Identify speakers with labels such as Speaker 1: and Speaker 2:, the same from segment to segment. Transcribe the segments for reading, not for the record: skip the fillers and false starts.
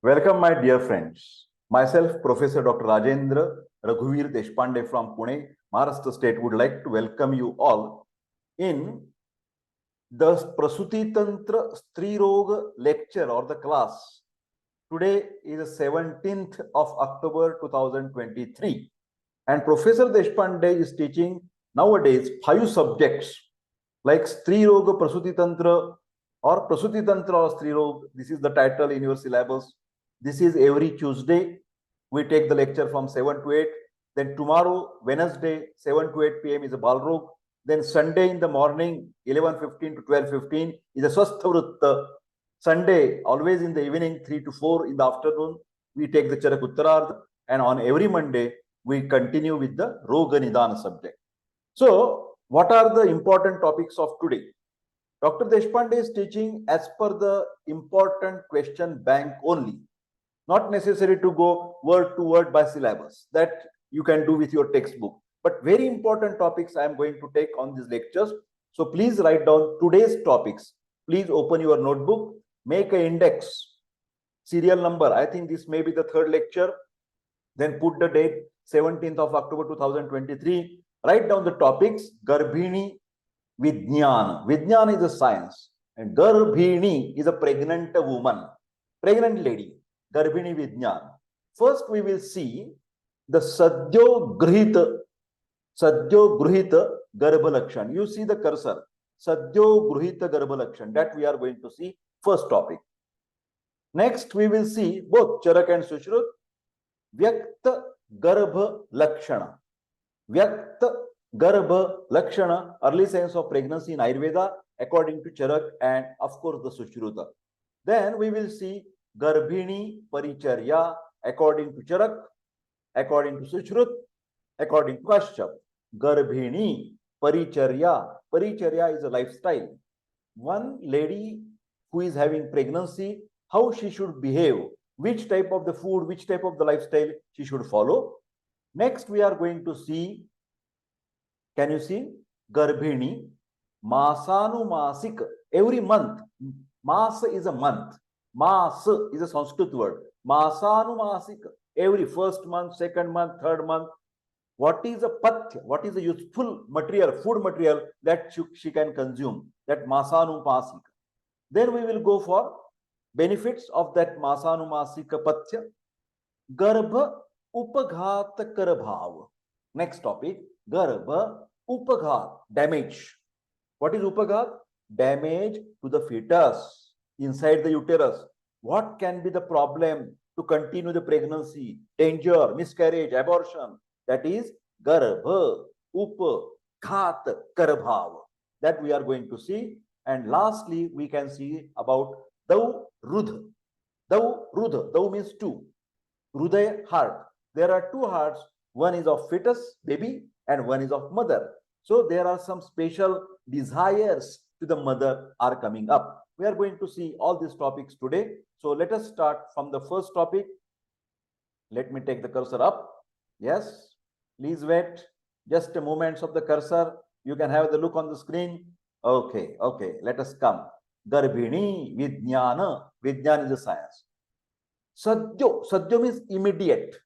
Speaker 1: Welcome, my dear friends. Myself, Professor Dr. Rajendra Raghuvir Deshpande from Pune, Maharashtra State, would like to welcome you all in the Prasuti Tantra Stri roga lecture or the class. Today is the 17th of October 2023, and Professor Deshpande is teaching nowadays 5 subjects like striroga, Prasuti Tantra, or Prasuti Tantra or striroga. This is the title in your syllabus. This is every Tuesday. We take the lecture from 7 to 8. Then tomorrow, Wednesday, 7 to 8 p.m. is a Balrog. Then Sunday in the morning, 11:15 to 12:15 is a Swastha. Sunday, always in the evening, 3 to 4 in the afternoon, we take the Charak Uttarardha. And on every Monday, we continue with the Roga Nidana subject. So, what are the important topics of today? Dr. Deshpande is teaching as per the important question bank only. Not necessary to go word to word by syllabus. That you can do with your textbook. But very important topics I am going to take on these lectures. So please write down today's topics. Please open your notebook. Make an index. Serial number. I think this may be the third lecture. Then put the date 17th of October 2023. Write down the topics. Garbhini vijnana. Vijnana is a science. And Garbhini is a pregnant woman. Pregnant lady. Garbhini vijnana. First, we will see the Sadhyograhita Garbha Lakshana. You see the cursor. Sadhyograhita Garbha Lakshana. That we are going to see first topic. Next, we will see both Charak and Sushrut. Vyakta Garbha Lakshana. Vyakta Garbha Lakshana. Early signs of pregnancy in Ayurveda according to Charak and of course the Sushruta. Then we will see Garbhini Paricharya according to Charak, according to Sushrut, according to Kashyap. Garbhini Paricharya. Paricharya is a lifestyle. One lady who is having pregnancy, how she should behave, which type of the food, which type of the lifestyle she should follow. Next, we are going to see, can you see? Garbhini Masanumasika. Every month, Masa is a month. Mas is a Sanskrit word. Masanumasika. Every first month, second month, third month. What is a Pathya? What is a useful material, food material that she can consume? That Masanumasika. Then we will go for benefits of that Masanumasika Pathya. Garbha Upaghatakara Bhava. Next topic. Garbha Upaghat. Damage. What is Upaghat? Damage to the fetus inside the uterus. What can be the problem to continue the pregnancy? Danger, miscarriage, abortion. That is Garbha Upaghatakara Bhava. That we are going to see. And lastly, we can see about Dauhrida. Dauhrida. Dau means two. Hrudaya, heart. There are two hearts. One is of fetus, baby, and one is of mother. So there are some special desires to the mother are coming up. We are going to see all these topics today. So let us start from the first topic. Let me take the cursor up. Yes, please wait. Just a moment of the cursor. You can have the look on the screen. Okay. Let us come. Garbhini vijnana. Vijnana is a science. Sadhyo means immediate.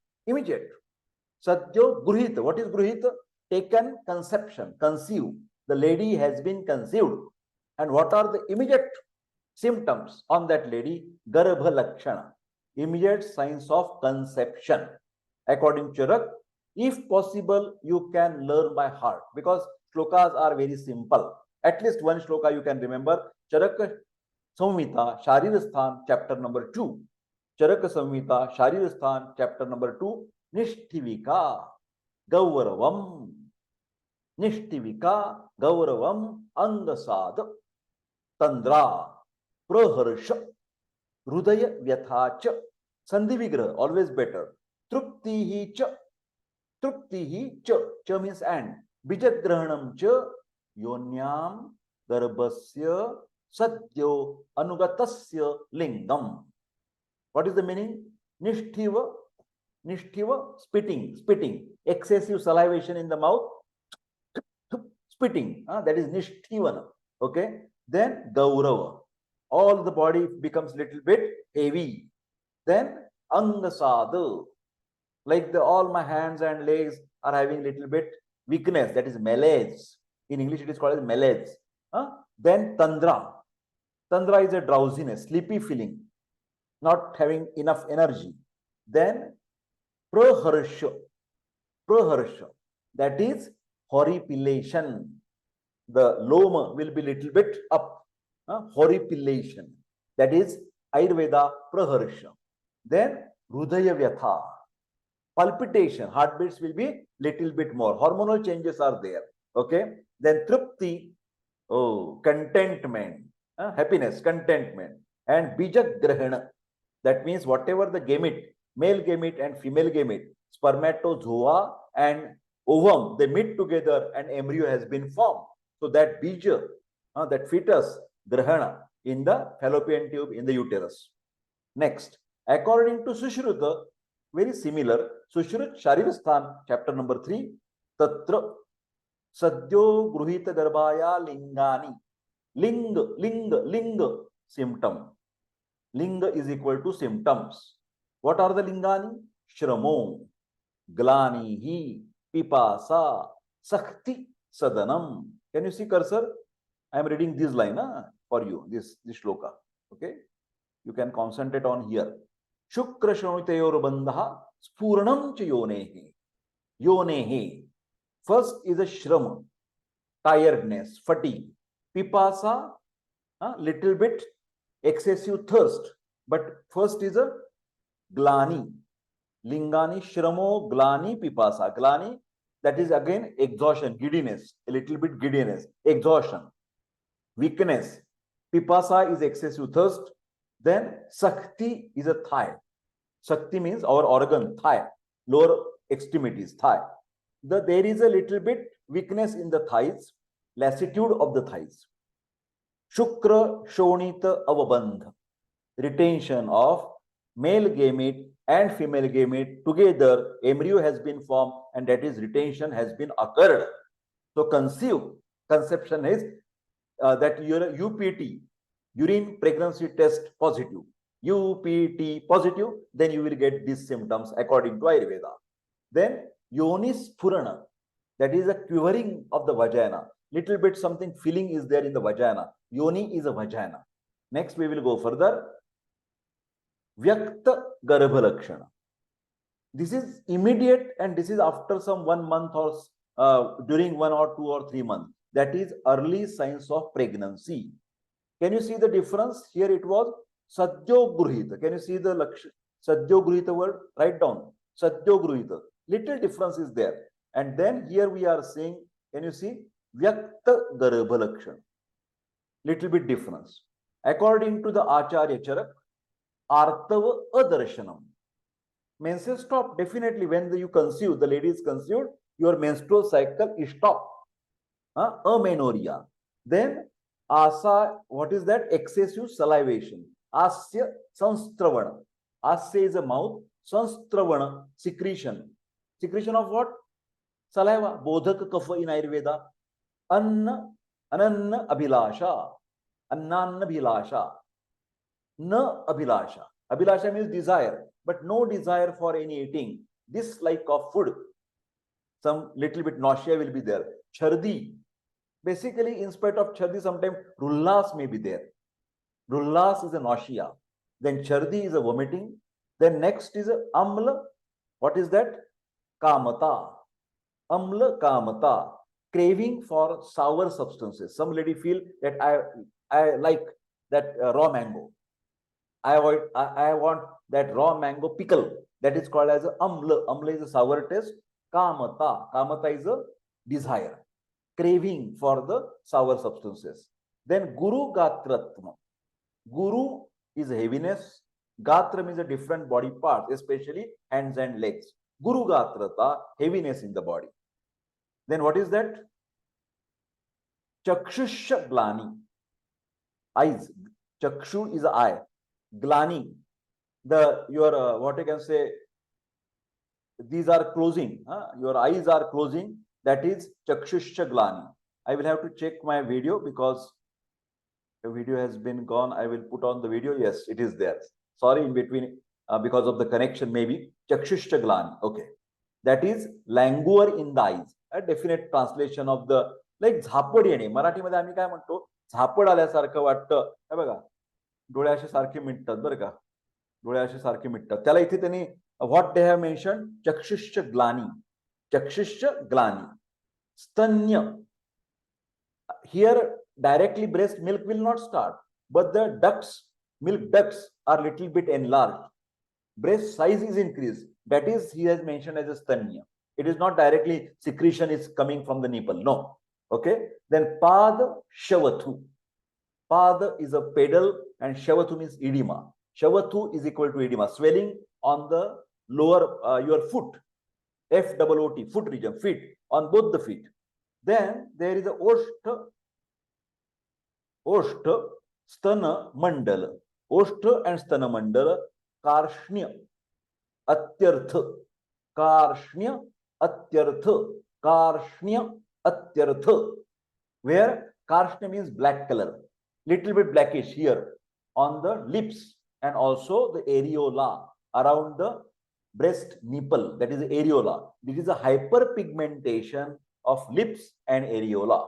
Speaker 1: Sadhyograhita. What is grahita? Taken, conception, conceive. The lady has been conceived. And what are the immediate symptoms on that lady? Garbha Lakshana. Immediate signs of conception. According to Charak, if possible, you can learn by heart because shlokas are very simple. At least one shloka you can remember. Charak Samhita, Sharirasthan, chapter number 2. Charak Samhita, Sharirasthan, chapter number 2. Nishtivika, Gauravam. Nishtivika, Gauravam, Angasad, Tandra, Praharsha, Hrudaya Vyathacha, Sandhi Vigraha, always better. Truptihi cha, cha means and. Bijagrahanam cha, Yonyam, Garbhasya, Sadhyo, Anugatasya, Lingam. What is the meaning? Nishtiva, spitting. Excessive salivation in the mouth, spitting. That is Nishtivana. Okay. Then Gaurava. All the body becomes little bit heavy. Then Angasadu, like all my hands and legs are having little bit weakness, that is malaise. In English, it is called as malaise. Then Tandra. Tandra is a drowsiness, sleepy feeling, not having enough energy. Then Praharsha. Praharsha. That is horripilation. The loma will be little bit up. Horripilation. That is Ayurveda Praharsha. Then Rudaya Vyatha. Palpitation, heartbeats will be little bit more. Hormonal changes are there. Okay. Then Trupti, contentment, happiness, contentment. And Bijagrahana. That means whatever the gamete, male gamete and female gamete, spermatozoa and ovum, they meet together and embryo has been formed. So that bija, that fetus, grahana, in the fallopian tube, in the uterus. Next, according to Sushruta, very similar, Sushruta Sharirasthan, chapter number 3, Tatra Sadhyograhita Garbhaya Lingani. Ling, symptom. Linga is equal to symptoms. What are the lingani? Shramo, glanihi, pipasa, sakti, sadanam. Can you see cursor? I am reading this line for you, this shloka. Okay? You can concentrate on here. Shukra shronitayor bandha spurnam cha yonehi. Yonehi. First is a shram, tiredness, fatigue. Pipasa, little bit excessive thirst. But first is a glani. Lingani, shramo, glani, pipasa. Glani, that is again exhaustion, giddiness, a little bit giddiness, exhaustion, weakness. Pipasa is excessive thirst. Then Sakti is a thigh. Sakti means our organ, thigh, lower extremities, thigh. There is a little bit weakness in the thighs, lassitude of the thighs. Shukra Shonita Avabandha, retention of male gamete and female gamete together, embryo has been formed, and that is retention has been occurred. So conception is that your UPT, urine pregnancy test positive, UPT positive, then you will get these symptoms according to Ayurveda. Then Yonis Purana, that is a quivering of the vagina. Little bit something feeling is there in the vagina. Yoni is a vagina. Next we will go further. Vyakta Garbha Lakshana. This is immediate and this is after some 1 month or during 1 or 2 or 3 months. That is early signs of pregnancy. Can you see the difference? Here it was Sadhyograhita. Can you see the Sadhyograhita word? Write down. Sadhyograhita. Little difference is there. And then here we are saying, can you see? Vyakta Garbha Lakshana. Little bit difference. According to the Acharya Charak, Artava Adarshanam. Menses stop. Definitely when you conceive, the lady is conceived, your menstrual cycle is stopped. Amenorrhea. Then Asa, what is that? Excessive salivation. Asya Sanstravana. Asya is a mouth. Sanstravana, secretion. Secretion of what? Saliva. Bodhaka kapha in Ayurveda. Anna, Ananna Abhilasha. Annanna Bhilasha. Na Abhilasha. Abhilasha means desire, but no desire for any eating. Dislike of food. Some little bit nausea will be there. Chardi. Basically, in spite of chardi, sometimes rullas may be there. Rullas is a nausea. Then chardi is a vomiting. Then next is a amla. What is that? Kamata. Amla kamata. Craving for sour substances. Some lady feel that I like that raw mango. I want that raw mango pickle. That is called as a amla. Amla is a sour taste. Kamata. Kamata is a desire. Craving for the sour substances. Then Guru Gatratma. Guru is heaviness. Gatram is a different body part, especially hands and legs. Guru Gatrata, heaviness in the body. Then what is that? Chakshusha Glani. Eyes. Chakshu is eye. Glani. Your what I can say, these are closing. Your eyes are closing. That is Chakshusha Glani. I will have to check my video because the video has been gone. I will put on the video. Yes, it is there. Sorry, in between because of the connection maybe. Chakshusha glani. Okay. That is languor in the eyes. A definite translation of the like झापड येणे. मराठीमध्ये आम्ही काय म्हणतो, झापड आल्यासारखं वाटतं. हे बघा, डोळे असे सारखे मिटतात बरं का, डोळे असे सारखे मिटतात. त्याला इथे त्यांनी व्हॉट दे हॅव मेन्शन, चक्षुश्च ग्लानी. चक्षुश्च ग्लानी. स्तन्य. Here directly breast milk will not start, but the ducts, milk ducts are little bit enlarged. Breast size is increased. That is, he has mentioned as a stanya. It is not directly secretion is coming from the nipple. No. Okay. Then pad shavathu. Pad is a pedal and shavathu means edema. Shavathu is equal to edema, swelling on the lower your foot. F-O-O-T, foot region, feet, on both the feet. Then there is a Oshtha, Stana Mandala. Oshtha and Stana Mandala, Karshnya, Atyartha, Karshnya, Atyartha, Karshnya, Atyartha. Where Karshnya means black color, little bit blackish here on the lips and also the areola around the breast nipple, that is the areola. This is a hyperpigmentation of lips and areola.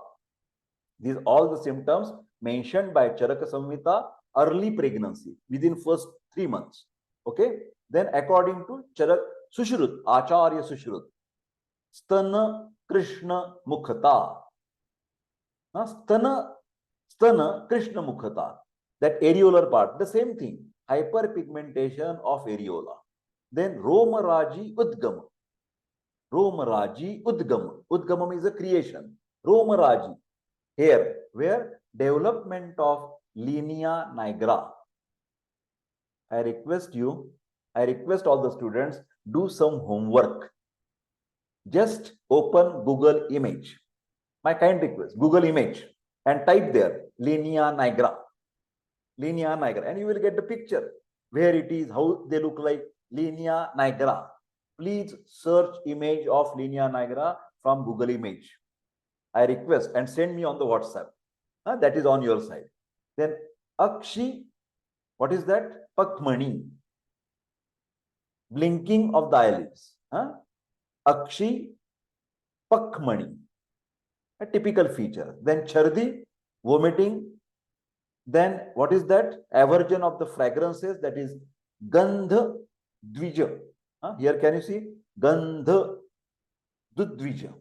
Speaker 1: These are all the symptoms mentioned by Charaka Samhita, early pregnancy, within first 3 months. Okay. Then according to Charak Sushrut, Acharya Sushrut, Stana Krishna Mukhata. Stana Krishna Mukhata. That areolar part, the same thing. Hyperpigmentation of areola. Then Romaraji Udgama. Romaraji Udgama. Udgamam is a creation. Romaraji. Here, where development of linea nigra. I request all the students, do some homework. Just open Google image. My kind request, Google image, and type there, linea nigra. Linea nigra. And you will get the picture, where it is, how they look like, linea nigra. Please search image of linea nigra from Google image. I request, and send me on the WhatsApp. That is on your side. Then Akshi, what is that? Pakmani. Blinking of the eyelids. Akshi Pakmani. A typical feature. Then Chardi, vomiting. Then what is that? Aversion of the fragrances, that is Gandha Dvija. Here can you see? Gandha Dudvija.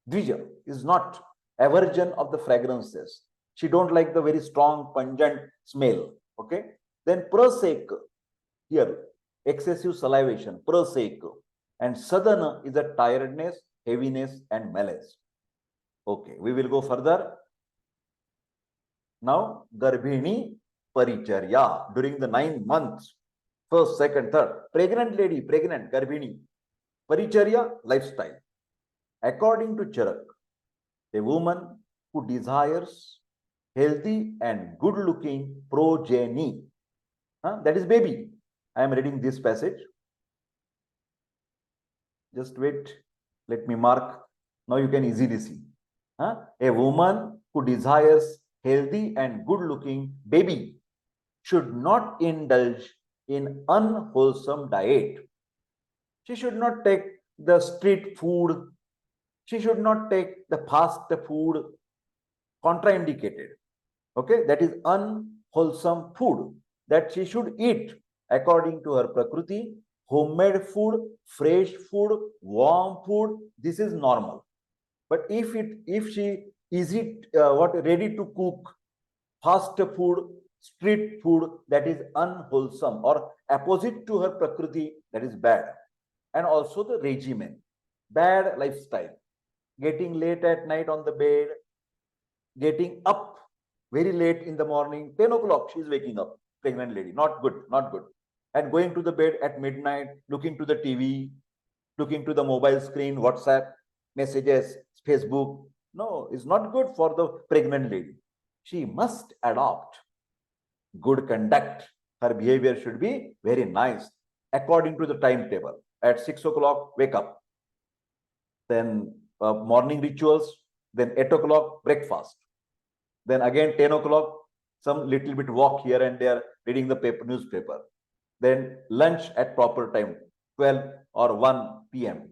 Speaker 1: Dvija is not aversion of the fragrances. She don't like the very strong, pungent smell. Okay. Then prasek. Here, excessive salivation. Prasek. And sadhana is a tiredness, heaviness, and malaise. Okay. We will go further. Now, Garbhini Paricharya during the 9 months. First, second, third. Pregnant lady, pregnant, Garbhini. Paricharya, lifestyle. According to Charak, a woman who desires healthy and good-looking progeny. That is baby. I am reading this passage. Just wait. Let me mark. Now you can easily see. A woman who desires healthy and good-looking baby should not indulge in unwholesome diet. She should not take the street food. She should not take the fast food, contraindicated. Okay, that is unwholesome food that she should eat according to her prakriti. Homemade food, fresh food, warm food, this is normal. But if she is ready to cook, fast food, street food, that is unwholesome or opposite to her prakriti, that is bad. And also the regimen, bad lifestyle. Getting late at night on the bed, getting up very late in the morning, 10 o'clock, she is waking up, pregnant lady, not good, not good. And going to the bed at midnight, looking to the TV, looking to the mobile screen, WhatsApp, messages, Facebook. No, it's not good for the pregnant lady. She must adopt good conduct. Her behavior should be very nice, according to the timetable. At 6 o'clock, wake up. Then morning rituals, then 8 o'clock, breakfast. Then again 10 o'clock, some little bit walk here and there, reading the newspaper. Then lunch at proper time, 12 or 1 p.m.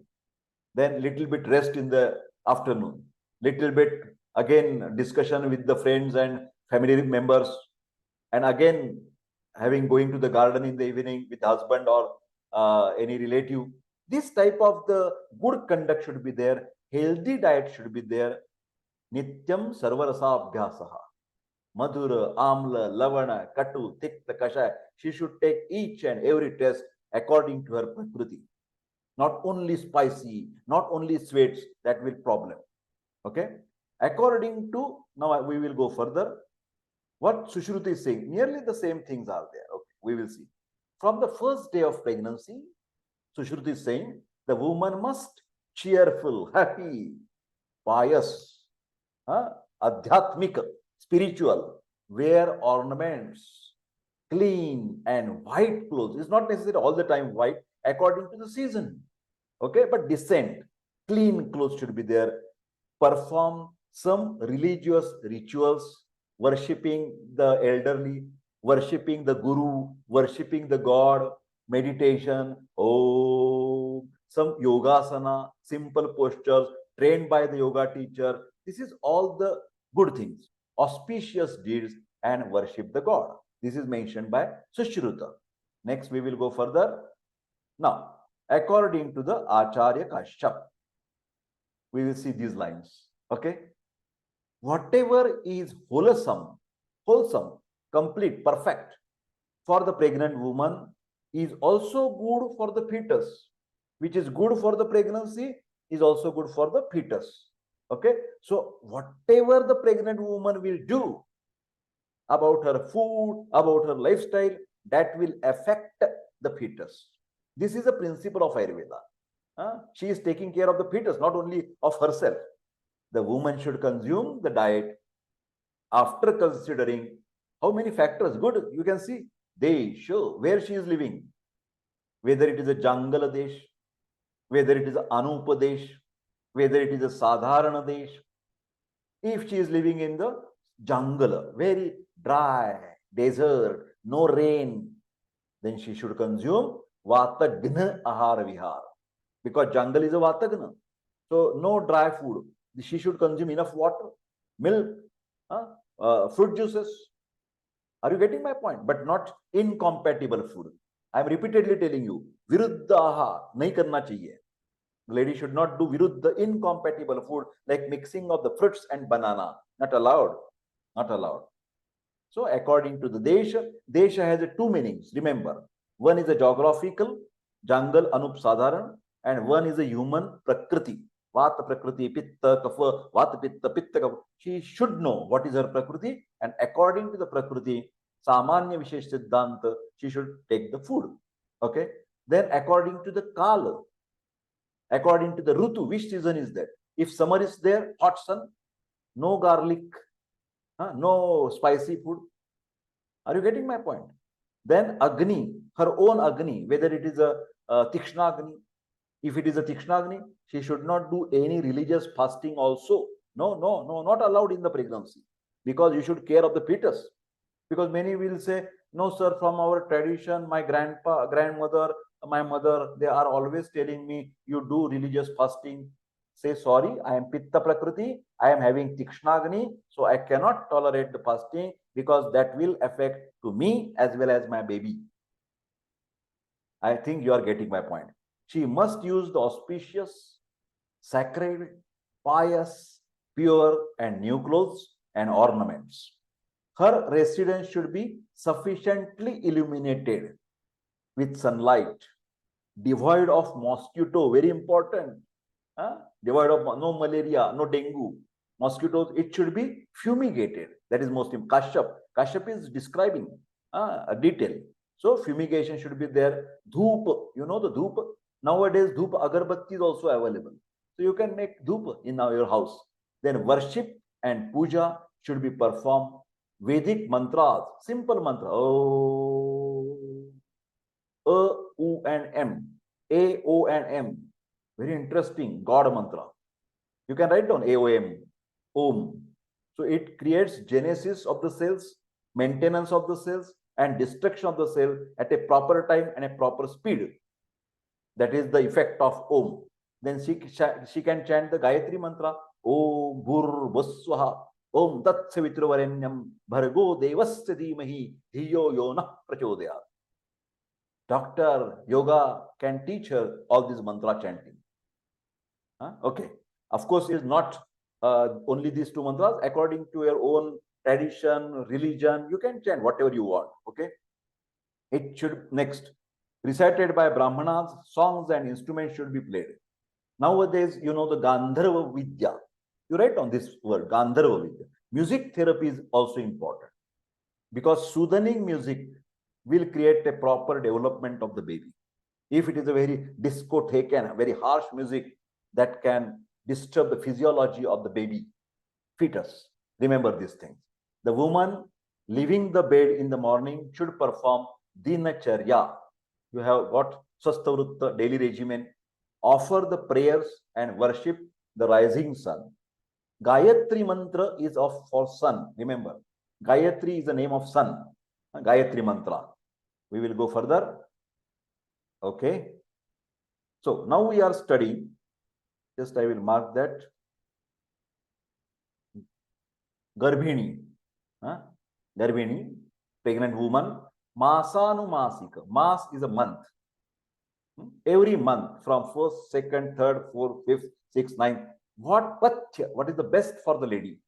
Speaker 1: Then little bit rest in the afternoon. Little bit again discussion with the friends and family members. And again having going to the garden in the evening with husband or any relative. This type of the good conduct should be there. Healthy diet should be there. Nityam sarvarasa abhyasaha. Madhura, Amla, Lavana, Katu, Tikta, Kasha. She should take each and every test according to her prakriti. Not only spicy, not only sweets, that will problem. Okay. According to, now we will go further. What Sushruti is saying, nearly the same things are there. Okay, we will see. From the first day of pregnancy, Sushruti is saying the woman must cheerful, happy, pious, adhyatmika, spiritual, wear ornaments, clean and white clothes. It's not necessary all the time white, according to the season. Okay, but decent, clean clothes should be there. Perform some religious rituals, worshipping the elderly, worshipping the guru, worshipping the god, meditation, some yogasana, simple postures trained by the yoga teacher. This is all the good things, auspicious deeds, and worship the god. This is mentioned by Sushruta. Next, we will go further. Now, according to the Acharya Kashyap, we will see these lines. Okay. Whatever is wholesome, complete, perfect for the pregnant woman is also good for the fetus. Which is good for the pregnancy is also good for the fetus. Okay. So whatever the pregnant woman will do about her food, about her lifestyle, that will affect the fetus. This is a principle of Ayurveda. She is taking care of the fetus, not only of herself. The woman should consume the diet after considering how many factors. Good, you can see, they show where she is living, whether it is a Jangala Desh, whether it is a Anupa Desh, whether it is a Sadharana Desh. If she is living in the Jangala, very dry, desert, no rain, then she should consume Vatagna Ahara Vihara, because jungle is a Vatagna. So no dry food. She should consume enough water, milk, fruit juices. Are you getting my point? But not incompatible food. I am repeatedly telling you, viruddha ahar nahi karna chahiye. The lady should not do viruddha, incompatible food like mixing of the fruits and banana. Not allowed. Not allowed. So according to the Desha, Desha has two meanings. Remember, one is a geographical, jungle, Anup Sadharan, and one is a human Prakriti. Vata Prakriti, Pitta, Kapha, Vata Pitta, Pitta, Kapha. She should know what is her Prakriti, and according to the Prakriti, Samanya Vishesh Siddhanta, she should take the food. Okay. Then according to the Kala, according to the Rutu, which season is that? If summer is there, hot sun, no garlic, no spicy food. Are you getting my point? Then Agni, her own Agni, whether it is a Tikshna Agni. If it is a Tikshna Agni, she should not do any religious fasting also. No, not allowed in the pregnancy, because you should care of the fetus. Because many will say, no sir, from our tradition, my grandpa, grandmother, my mother, they are always telling me, you do religious fasting. Say, sorry, I am Pitta Prakriti, I am having Tikshnagni, so I cannot tolerate the fasting, because that will affect to me as well as my baby. I think you are getting my point. She must use the auspicious, sacred, pious, pure and new clothes and ornaments. Her residence should be sufficiently illuminated with sunlight, devoid of mosquito, very important. Devoid of no malaria, no dengue, mosquitoes. It should be fumigated. That is most important. Kashyap is describing a detail. So fumigation should be there. Dhoop, you know the dhoop. Nowadays, dhoop agarbatti is also available. So you can make dhoop in your house. Then worship and puja should be performed. Vedic mantras, simple mantra. Oh, U and M, A, O and M. Very interesting God mantra. You can write down AOM, Om. So it creates genesis of the cells, maintenance of the cells, and destruction of the cell at a proper time and a proper speed. That is the effect of Om. Then she can chant the Gayatri mantra, Om Bhur Vaswaha, Om Tat Savitravarenyam, Bhargo Devasya Dhimahi, Dhiyo Yona Prachodayat. Doctor Yoga can teach her all this mantra chanting. Okay. Of course, it is not only these two mantras. According to your own tradition, religion, you can chant whatever you want. Okay. It should next recited by Brahmanas, songs and instruments should be played. Nowadays, you know the Gandharva Vidya. You write on this word, Gandharva Vidya. Music therapy is also important because soothing music will create a proper development of the baby. If it is a very discotheque and very harsh music that can disturb the physiology of the baby fetus, remember these things. The woman leaving the bed in the morning should perform Dinacharya. You have got Swastavritta daily regimen. Offer the prayers and worship the rising sun. Gayatri mantra is for sun. Remember, Gayatri is the name of sun. Gayatri mantra. We will go further. Okay. So now we are studying. Just I will mark that. Garbhini. Garbhini, pregnant woman. Masanumasika. Mas is a month. Every month from 1st, 2nd, 3rd, 4th, 5th, 6th, 9th. What Pathya? What is the best for the lady?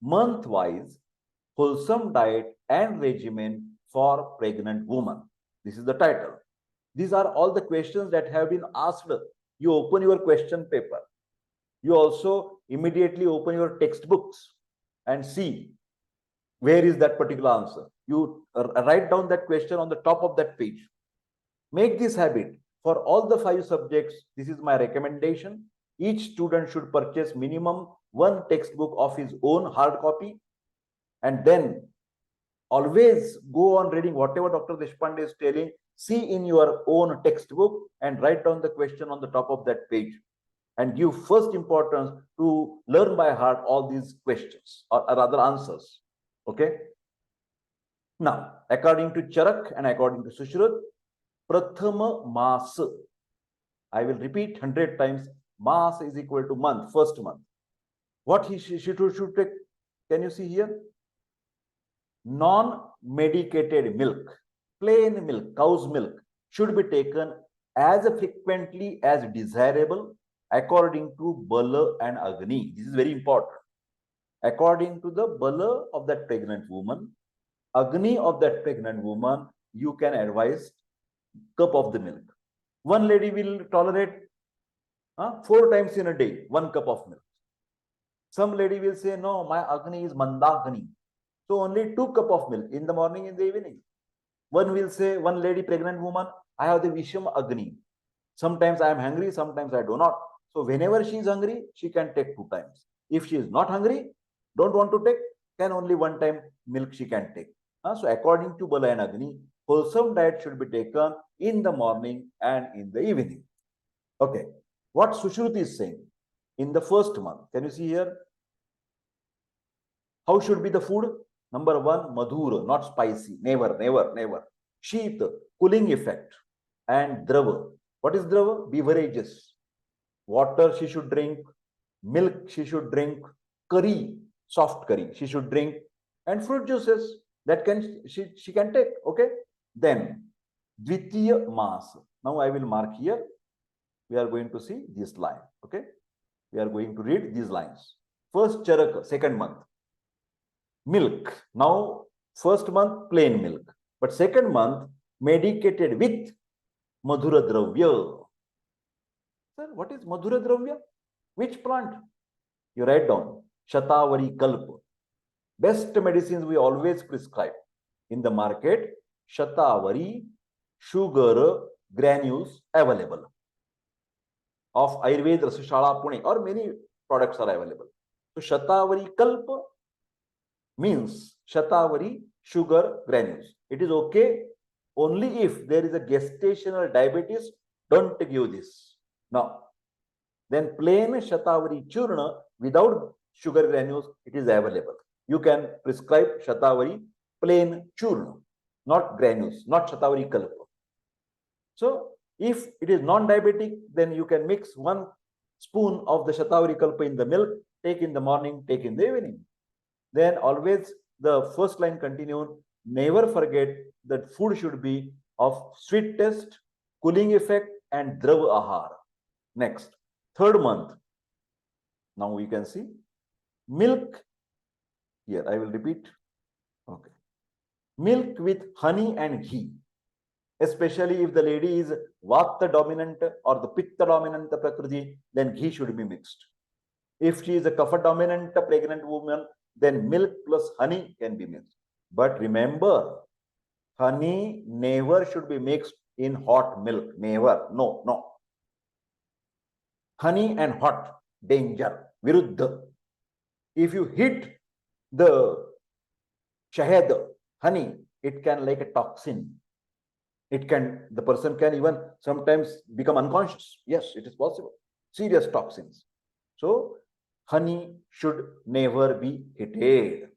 Speaker 1: Month-wise, wholesome diet and regimen for pregnant woman. This is the title. These are all the questions that have been asked. You open your question paper. You also immediately open your textbooks and see where is that particular answer. You write down that question on the top of that page. Make this habit. For all the 5 subjects, this is my recommendation. Each student should purchase minimum 1 textbook of his own hard copy, and then always go on reading whatever Dr. Deshpande is telling. See in your own textbook and write down the question on the top of that page and give first importance to learn by heart all these questions or rather answers. Okay. Now, according to Charak and according to Sushruta, Prathama Mas. I will repeat 100 times. Mas is equal to month, first month. What she should take? Can you see here? Non-medicated milk, plain milk, cow's milk should be taken as frequently as desirable according to Bala and Agni. This is very important. According to the Bala of that pregnant woman, Agni of that pregnant woman, you can advise cup of the milk. One lady will tolerate 4 times in a day, 1 cup of milk. Some lady will say, no, my Agni is Mandagni. So only 2 cups of milk in the morning, in the evening. One will say, one lady, pregnant woman, I have the Visham Agni. Sometimes I am hungry, sometimes I do not. So whenever she is hungry, she can take 2 times. If she is not hungry, don't want to take, then only 1 time milk she can take. So according to Bala and Agni, wholesome diet should be taken in the morning and in the evening. Okay. What Sushruti is saying in the first month, can you see here? How should be the food? Number 1, madhur, not spicy. Never, never, never. Sheet, cooling effect. And drava. What is drava? Beverages. Water she should drink. Milk she should drink. Curry, soft curry she should drink. And fruit juices that she can take. Okay. Then, Dvitiya Mas. Now I will mark here. We are going to see this line. Okay. We are going to read these lines. First Charaka, second month. Milk. Now, first month, plain milk. But second month, medicated with Madhura Dravya. Sir, what is Madhura Dravya? Which plant? You write down. Shatavari Kalpa. Best medicines we always prescribe in the market. Shatavari, sugar, granules available. Of Ayurveda, Rasashala, Pune, or many products are available. So Shatavari Kalpa means Shatavari sugar granules. It is okay only if there is a gestational diabetes, don't give this. Now, then plain Shatavari Churna without sugar granules, it is available. You can prescribe Shatavari plain Churna. not granules, not Shatavari Kalpa. So if it is non-diabetic, then you can mix 1 spoon of the Shatavari Kalpa in the milk, take in the morning, take in the evening. Then always the first line continued, never forget that food should be of sweet taste, cooling effect, and Drava Ahara. Next, 3rd month. Now we can see milk. Here I will repeat. Okay. Milk with honey and ghee. Especially if the lady is Vyakta dominant or the Pitta dominant Prakriti, then ghee should be mixed. If she is a Kapha dominant pregnant woman, then milk plus honey can be mixed. But remember, honey never should be mixed in hot milk. Never. No, no. Honey and hot, danger. Viruddha. If you hit the shahad, honey, it can like a toxin. The person can even sometimes become unconscious. Yes, it is possible. Serious toxins. So, honey should never be heated.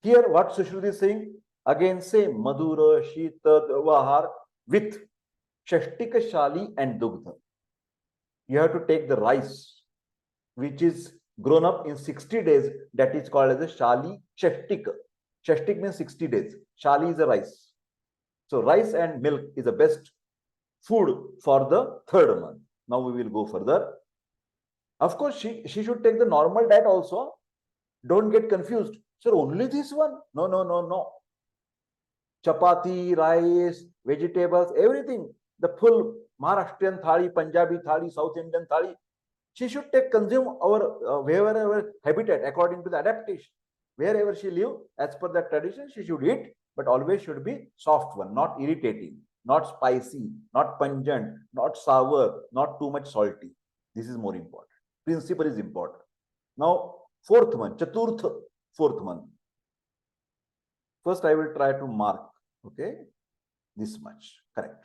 Speaker 1: Here, what Sushruti is saying, again same, Madhura, Shita, Vahar with Shashtika Shali and Dugdha. You have to take the rice, which is grown up in 60 days, that is called as a Shali Shashtika. Shashtik means 60 days. Shali is a rice. So rice and milk is the best food for the 3rd month. Now we will go further. Of course, she should take the normal diet also. Don't get confused. Sir, only this one? No, no, no, no. Chapati, rice, vegetables, everything. The full Maharashtrian thali, Punjabi thali, South Indian thali. She should consume our wherever habitat according to the adaptation. Wherever she live, as per that tradition, she should eat, but always should be soft one, not irritating, not spicy, not pungent, not sour, not too much salty. This is more important. Principle is important. Now, 4th month, Chaturtha, 4th month. First, I will try to mark, okay, this much, correct.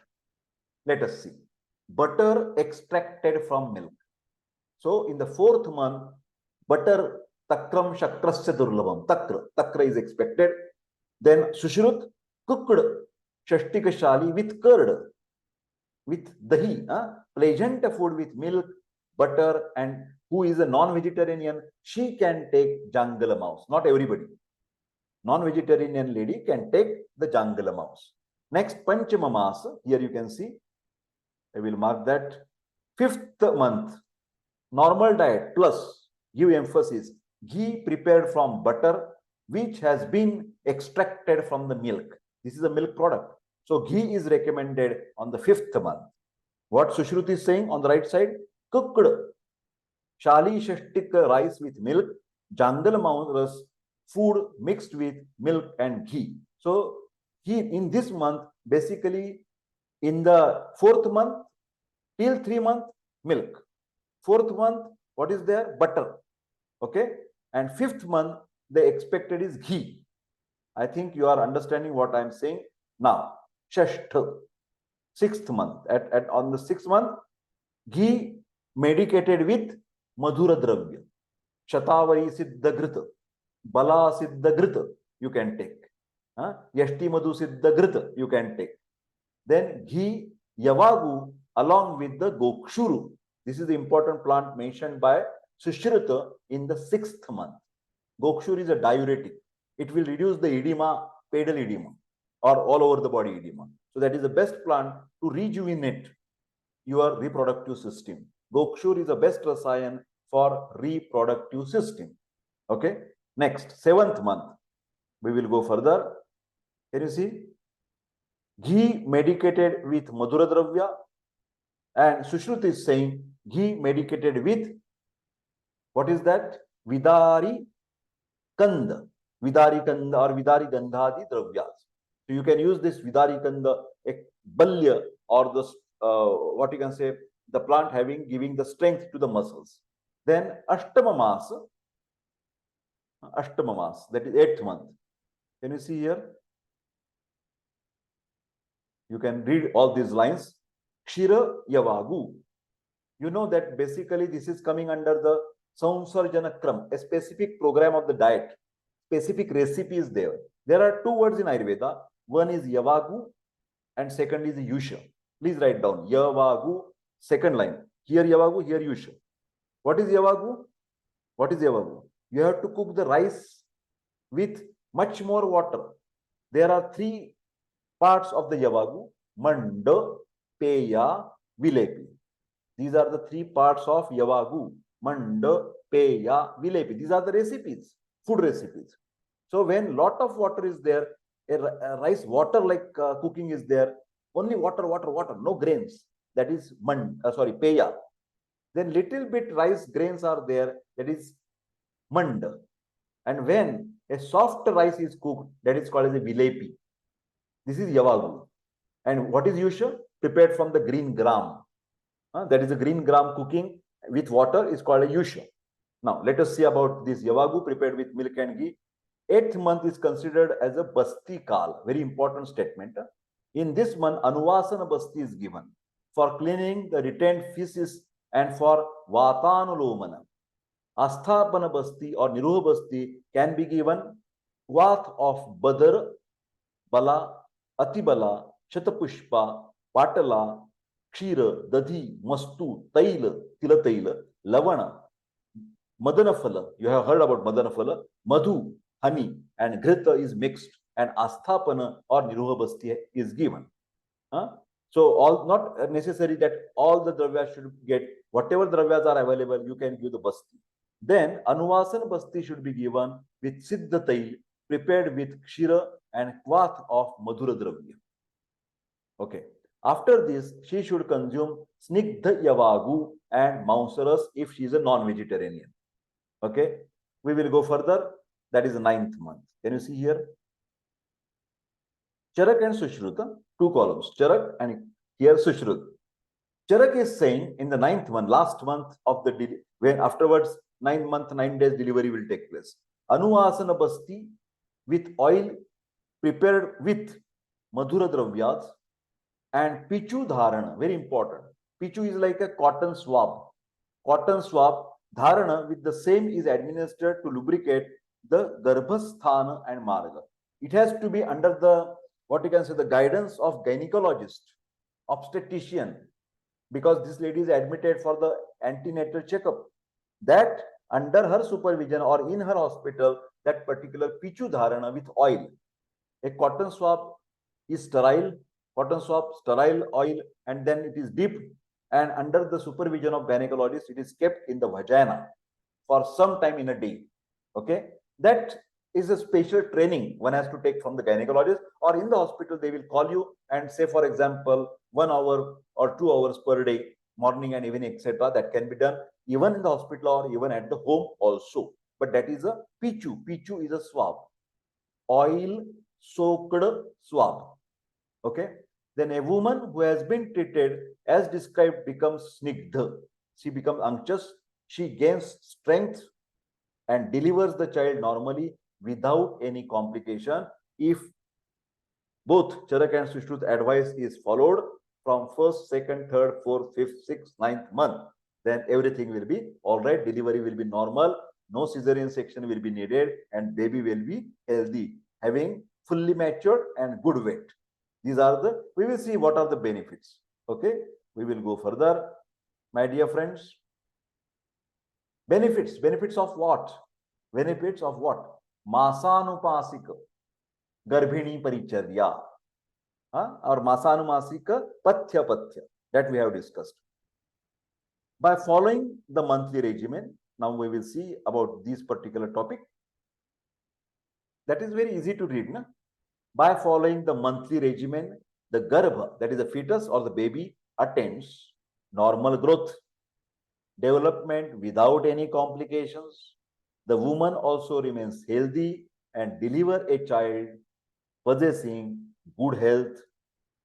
Speaker 1: Let us see. Butter extracted from milk. So, in the 4th month, butter takram shakrasya durlabham. Takra is expected. Then Sushrut, cooked Shashtika Shali with curd, with dahi, pleasant food with milk, butter, and who is a non-vegetarian, she can take jangala mouse. Not everybody. Non-vegetarian lady can take the jangala mouse. Next, Panchama Masa. Here you can see. I will mark that. 5th month, normal diet plus, give emphasis, ghee prepared from butter, which has been extracted from the milk. This is a milk product. So ghee is recommended on the 5th month. What Sushruti is saying on the right side, cooked Shali Shashtik rice with milk, Jangal Maunras food mixed with milk and ghee. So in this month, basically in the 4th month, till 3 month, milk. 4th month, what is there? Butter. Okay. And 5th month, the expected is ghee. I think you are understanding what I am saying. Now, Shashtha, 6th month. On the 6th month, ghee medicated with Madhura Dravya. Shatavari Siddha Grita, Bala Siddha Grita, you can take. Yashti Madhu Siddha Grita, you can take. Then ghee Yavagu along with the Gokshuru. This is the important plant mentioned by Sushruta in the 6th month. Gokshur is a diuretic. It will reduce the edema, pedal edema, or all over the body edema. So that is the best plant to rejuvenate your reproductive system. Gokshur is the best rasayan for reproductive system. Okay. Next, 7th month. We will go further. Can you see? Ghee medicated with Madhura Dravya. And Sushruti is saying ghee medicated with, what is that? Vidari Kanda. Vidari Kanda or Vidari Gandhadi Dravyas. So you can use this Vidari Kanda, balya, or the, what you can say, the plant giving the strength to the muscles. Then Ashtama Masa, that is 8th month. Can you see here? You can read all these lines. Kshira Yavagu. You know that basically this is coming under the Samsarjana Kram, a specific program of the diet. specific recipes there. There are two words in Ayurveda. One is Yavagu and second is Yusha. Please write down Yavagu, second line. Here Yavagu, here Yusha. What is Yavagu? What is Yavagu? You have to cook the rice with much more water. There are three parts of the Yavagu: Manda, Peya, Vilepi. These are the three parts of Yavagu: Manda, Peya, Vilepi. These are the recipes, food recipes. So when lot of water is there, a rice water like cooking is there, only water, no grains. That is Peya. Then little bit rice grains are there, that is Manda. And when a soft rice is cooked, that is called as a Vilepi. This is Yavagu. And what is Yusha? Prepared from the green gram. That is the green gram cooking with water is called a Yusha. Now, let us see about this Yavagu prepared with milk and ghee. 8th month is considered as a Basti Kal. Very important statement. In this month, Anuvasana Basti is given for cleaning the retained feces and for Vatanulomana. Asthapana Basti or Niruha Basti can be given Vath of Badar, Bala, Atibala, Shatapushpa, Patala, Kshira, Dadhi, Mastu, Taila, Tilataila, Lavana, Madanafala. You have heard about Madanafala. Madhu, honey, and Ghrita is mixed, and Asthapana or Niruha Basti is given. So, all not necessary that all the dravyas should get, whatever dravyas are available, you can give the Basti. Then, Anuvasana Basti should be given with Siddha Tail, prepared with Kshira and Kvath of Madhura Dravya. Okay. After this, she should consume Snigdha Yavagu and Mausaras if she is a non-vegetarian. Okay. We will go further. That is the 9th month. Can you see here? Charak and Sushruta, two columns. Charak and here Sushrut. Charak is saying in the 9th month, last month of the when afterwards 9 month, 9 days delivery will take place. Anuvasana Basti with oil prepared with Madhura Dravyas and Pichu Dharana. Very important. Pichu is like a cotton swab. Cotton swab Dharana with the same is administered to lubricate the Garbhasthana and Marga. It has to be under the, what you can say, the guidance of gynecologist, obstetrician, because this lady is admitted for the antenatal checkup. That under her supervision or in her hospital, that particular Pichu Dharana with oil. A cotton swab is sterile, cotton swab, sterile oil, and then it is dipped, and under the supervision of gynecologist, it is kept in the vagina for some time in a day. Okay, that is a special training one has to take from the gynecologist, or in the hospital they will call you and say, for example, 1 hour or 2 hours per day, morning and evening, etc. That can be done even in the hospital or even at the home also. But that is a Pichu. Pichu is a swab, oil soaked swab. Okay. Then a woman who has been treated as described becomes Snigdha. She becomes anxious. She gains strength and delivers the child normally without any complication if both Charak and Sushrut advice is followed from 1st, 2nd, 3rd, 4th, 5th, 6th, 9th month. Then everything will be all right. Delivery will be normal. No cesarean section will be needed, and baby will be healthy, having fully matured and good weight. These are the, we will see what are the benefits. Okay, we will go further, my dear friends. Benefits of what? Benefits of what? Masanumasika, Garbhini Paricharya, or Masanumasika, Pathya, that we have discussed. By following the monthly regimen, now we will see about this particular topic. That is very easy to read, na? By following the monthly regimen, the Garbha, that is the fetus or the baby, attains normal growth, development without any complications. The woman also remains healthy and deliver a child possessing good health,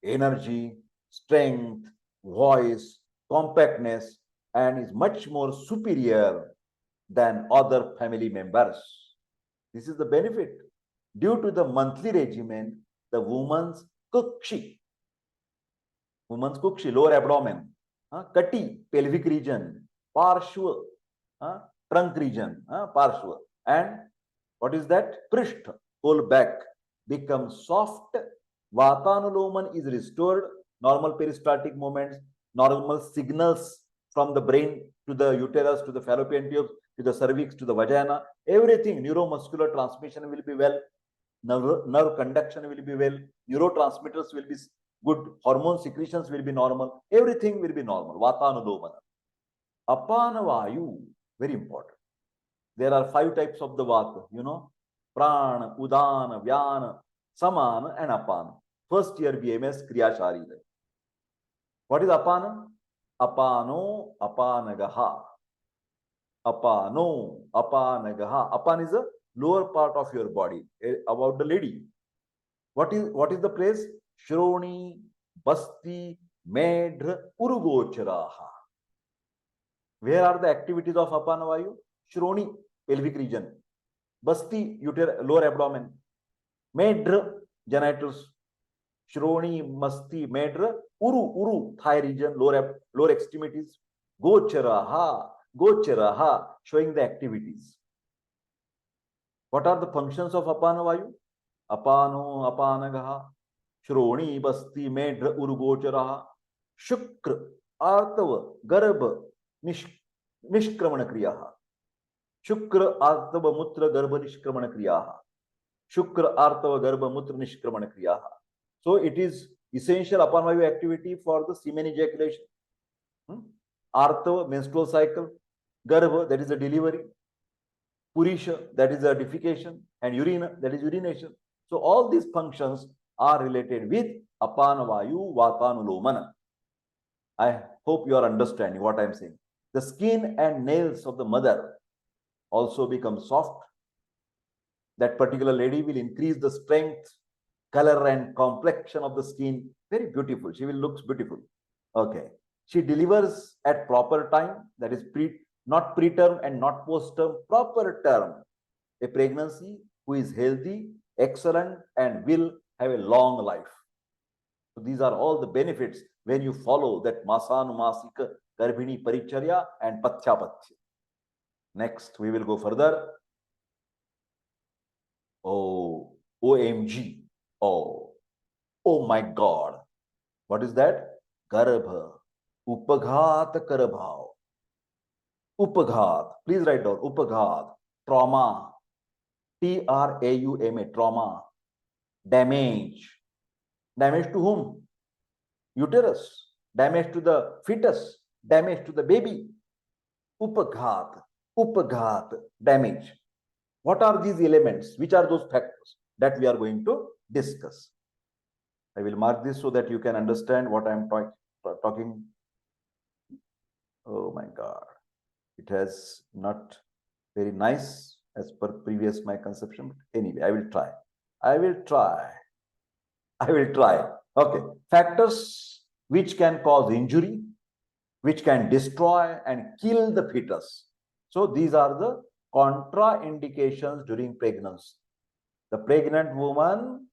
Speaker 1: energy, strength, voice, compactness, and is much more superior than other family members. This is the benefit. Due to the monthly regimen, the woman's kukshi, lower abdomen, kati, pelvic region, parshva, trunk region, parshva, and What is that? Prishtha, whole back, becomes soft. Vatanuloman is restored. Normal peristaltic movements, normal signals from the brain to the uterus, to the fallopian tubes, to the cervix, to the vagina. Everything, neuromuscular transmission will be well. Nerve conduction will be well. Neurotransmitters will be good. Hormone secretions will be normal. Everything will be normal. Vatanulomana. Apana vayu, very important. There are 5 types of the vata, prana, udana, vyana, samana, and apana. First year BMS Kriya Sharira. What is apana? Apano, apanagaha. Apano, apanagaha. Apan is the lower part of your body, about the lady. What is the place? Shroni, Basti, Medra, Urugocharaha. Where are the activities of apana vayu? Shroni, pelvic region. Basti, lower abdomen. Medra, genitals. Shroni, Masti, Medra, Uru, thigh region, lower extremities. Gocharaha, showing the activities. What are the functions of apana vayu? Apano, apanagaha, Shroni, Basti, Medra, Urugocharaha, Shukra, Artava, Garbha, Nishkramana Kriyaha. Shukra, Artava, Mutra, Garbha, Nishkramana Kriyaha. Shukra, Artava, Garbha, Mutra, Nishkramana Kriyaha. So it is essential apana vayu activity for the semen ejaculation. Artava, menstrual cycle. Garbha, that is the delivery. Purisha, that is the defecation. And urina, that is urination. So all these functions are related with apana vayu vatanulomana. I hope you are understanding what I am saying. The skin and nails of the mother also become soft. That particular lady will increase the strength, color, and complexion of the skin. Very beautiful. She will look beautiful. Okay. She delivers at proper time. That is not preterm and not postterm. Proper term. A pregnancy who is healthy, excellent, and will have a long life. So these are all the benefits when you follow that Masanumasika, Garbhini Paricharya, and Pathya. Next, we will go further. Oh, OMG. Oh my God. What is that? Garbha. Upaghatakara bhava. Upaghat. Please write down. Upaghat. Trauma. Trauma. Trauma. Damage. Damage to whom? Uterus. Damage to the fetus. Damage to the baby. Upaghat. Upaghat. Damage. What are these elements? Which are those factors that we are going to discuss? I will mark this so that you can understand what I am talking. Oh my God. It has not very nice as per previous my conception. But anyway, I will try. Okay. Factors which can cause injury, which can destroy and kill the fetus. So these are the contraindications during pregnancy. The pregnant woman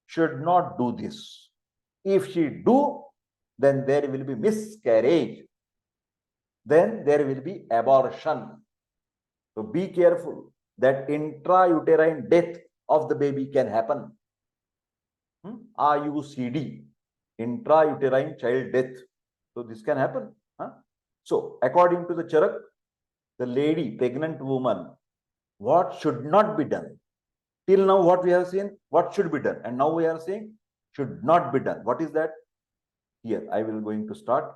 Speaker 1: should not do this. If she do, then there will be miscarriage. Then there will be abortion. So be careful that intrauterine death of the baby can happen. IUCD, intrauterine child death. So this can happen. So according to the Charak, the lady, pregnant woman, what should not be done? Till now what we have seen, what should be done? And now we are saying should not be done. What is that? Here, I will going to start.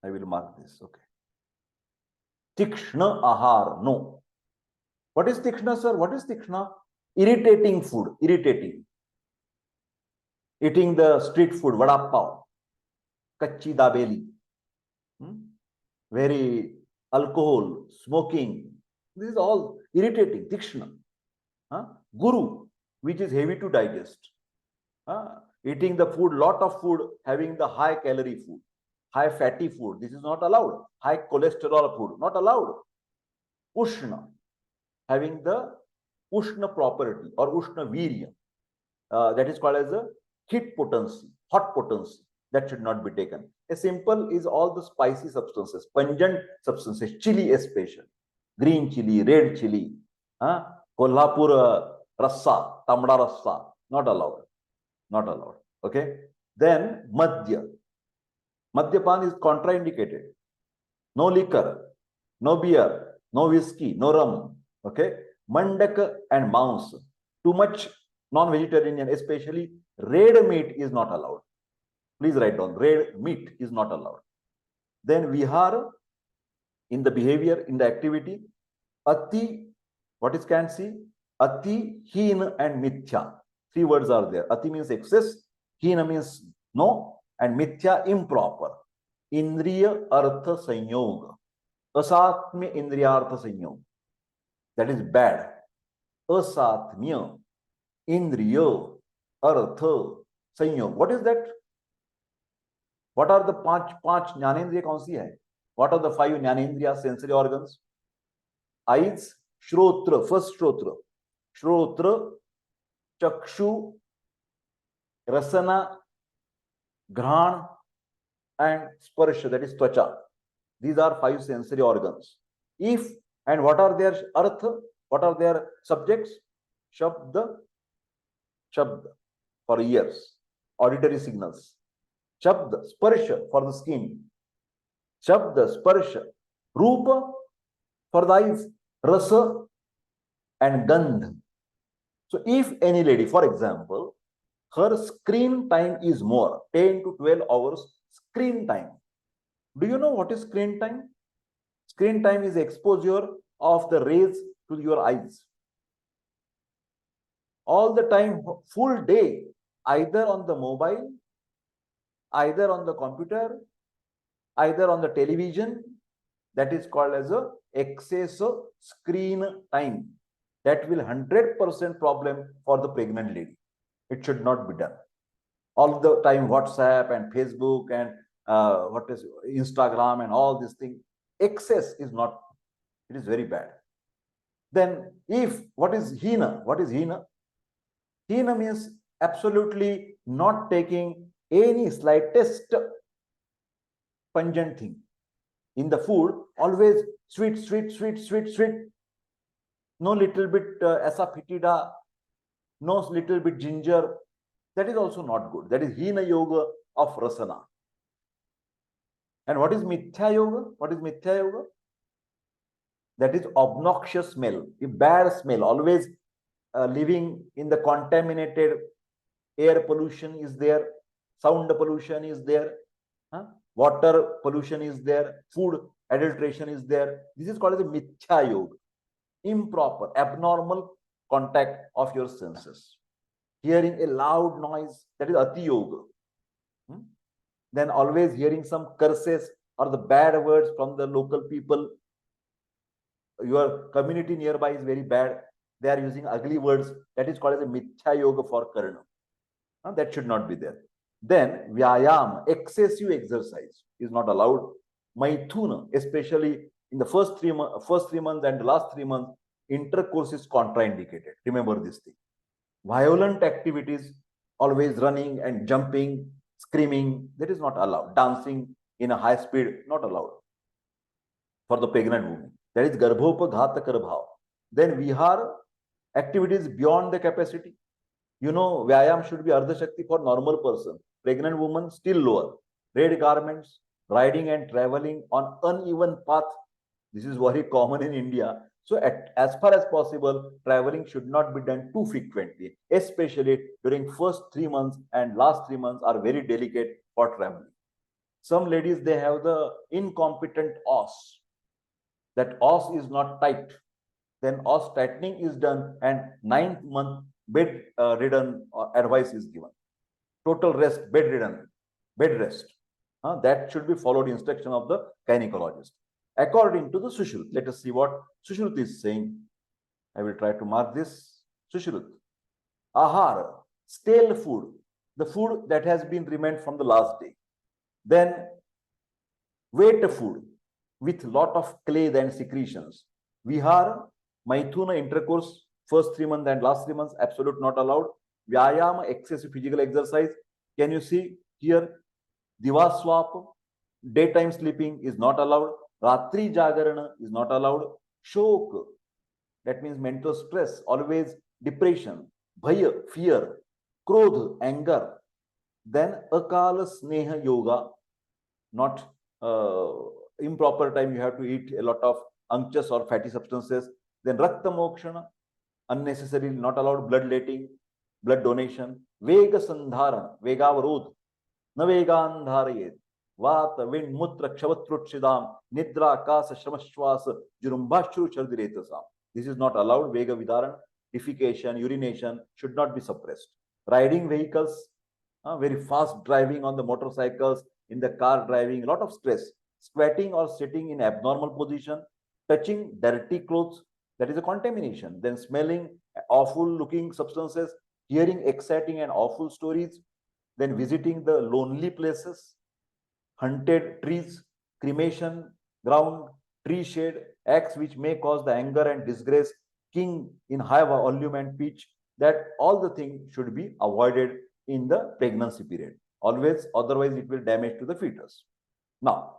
Speaker 1: I will mark this. Okay. Tikshna ahar, no. What is tikshna, sir? What is tikshna? Irritating food, irritating. Eating the street food, vada pav, kachi dabeli, very alcohol, smoking. This is all irritating, tikshna. Guru, which is heavy to digest. Eating the food, lot of food, having the high calorie food, high fatty food. This is not allowed. High cholesterol food, not allowed. Ushna, having the Ushna property or Ushna virya. That is called as a heat potency, hot potency. That should not be taken. A simple is all the spicy substances, pungent substances, chili especially. green chili, red chili, Kolhapur rassa, tamda rassa, not allowed. Not allowed. Okay. Then Madhya. Madhyapan is contraindicated. No liquor, no beer, no whiskey, no rum. Okay. Mandak and mouse. Too much non-vegetarian, especially red meat is not allowed. Please write down, red meat is not allowed. Then Vihara, in the behavior, in the activity, Ati, what is can see? Ati, Hina and Mithya. Three words are there. Ati means excess, Hina means no, and Mithya improper. Indriya Artha Sanyoga. Asatmya Indriyartha Sanyoga. That is bad. Asatmya Indriya Artha Sanyoga. What is that? What are the पांच ज्ञानेंद्रिय कौन सी है? What are the five ज्ञानेंद्रिय sensory organs? Eyes, Shrotra, first Shrotra. Shrotra, Chakshu, Rasana, Ghrana, and Sparsha, that is Twacha. These are five sensory organs. If, and what are their artha? What are their subjects? Shabda, Shabda, for ears, auditory signals. Shabda, Sparsha, for the skin. Shabda, Sparsha, Rupa, for the eyes, Rasa, and Gandh. So if any lady, for example, her screen time is more, 10 to 12 hours screen time. Do you know what is screen time? Screen time is exposure of the rays to your eyes. All the time, full day, either on the mobile, either on the computer, either on the television. That is called as a excess of screen time. That will 100% problem for the pregnant lady. It should not be done. All the time WhatsApp and Facebook and what is Instagram and all these things. Excess is not, it is very bad. Then if, what is Hina? What is Hina? Hina means absolutely not taking any slightest pungent thing. In the food, always sweet, sweet, sweet, sweet, sweet. No little bit asafetida, no little bit ginger. That is also not good. That is Hina Yoga of Rasana. And what is Mithya Yoga? What is Mithya Yoga? That is obnoxious smell, a bad smell, always living in the contaminated air pollution is there, sound pollution is there, water pollution is there, food adulteration is there. This is called as a Mithya Yoga. Improper, abnormal contact of your senses. Hearing a loud noise, that is Ati Yoga. Then always hearing some curses or the bad words from the local people. Your community nearby is very bad. They are using ugly words. That is called as a Mithya Yoga for Karna. That should not be there. Then Vyayam, excessive exercise is not allowed. Maithuna, especially in the first 3 months and the last 3 months, intercourse is contraindicated. Remember this thing. Violent activities, always running and jumping, screaming, that is not allowed. Dancing in a high speed, not allowed for the pregnant woman. That is Garbhopaghatakara Bhava. Then Vihara, activities beyond the capacity. You know, Vyayam should be Ardha Shakti for normal person. Pregnant woman, still lower. Red garments, riding and traveling on uneven path. This is very common in India. So as far as possible, traveling should not be done too frequently, especially during first 3 months and last 3 months are very delicate for traveling. Some ladies, they have the incompetent os. That os is not tight. Then os tightening is done and 9th month bed ridden advice is given. Total rest, bed rest. That should be followed instruction of the gynecologist. According to the Sushrut, let us see what Sushrut is saying. I will try to mark this. Sushrut. Ahara, stale food, the food that has been remained from the last day. Then wet food with lot of clay and secretions. Vihara, Maithuna, intercourse, first 3 months and last 3 months, absolute not allowed. Vyayama, excessive physical exercise. Can you see here? Divaswap, daytime sleeping is not allowed. Ratri Jagarana is not allowed. shok, that means mental stress, always depression, bhaya, fear, krodh, anger. Then akala sneha yoga, not improper time you have to eat a lot of unctuous or fatty substances. Then rakta mokshana, unnecessarily not allowed blood letting, blood donation. Vega sandharana, vegavarod, na vegandharayet. Vata, wind, mutra, kshavatruchidam, nidra, kasa, shramashvasa, jurumbashru, chardiretasam. This is not allowed. Vega vidaran, defecation, urination should not be suppressed. Riding vehicles, very fast driving on the motorcycles, in the car driving, a lot of stress. Squatting or sitting in abnormal position, touching dirty clothes, that is a contamination. Then smelling awful looking substances, hearing exciting and awful stories, then visiting the lonely places, hunted trees, cremation ground, tree shade, acts which may cause the anger and disgrace, king in high volume and pitch, that all the things should be avoided in the pregnancy period. Always, otherwise it will damage to the fetus. Now,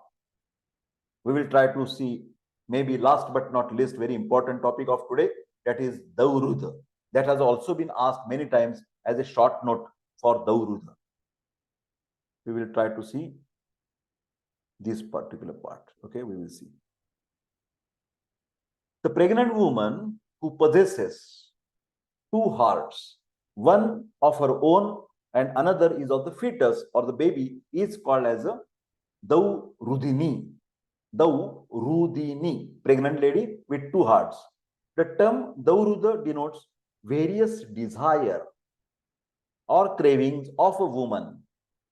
Speaker 1: we will try to see maybe last but not least very important topic of today, that is Dauhrida. That has also been asked many times as a short note for Dauhrida. We will try to see this particular part. Okay, we will see. The pregnant woman who possesses two hearts, one of her own and another is of the fetus or the baby, is called as a Daurudini. Daurudini, pregnant lady with two hearts. The term Dauruda denotes various desire or cravings of a woman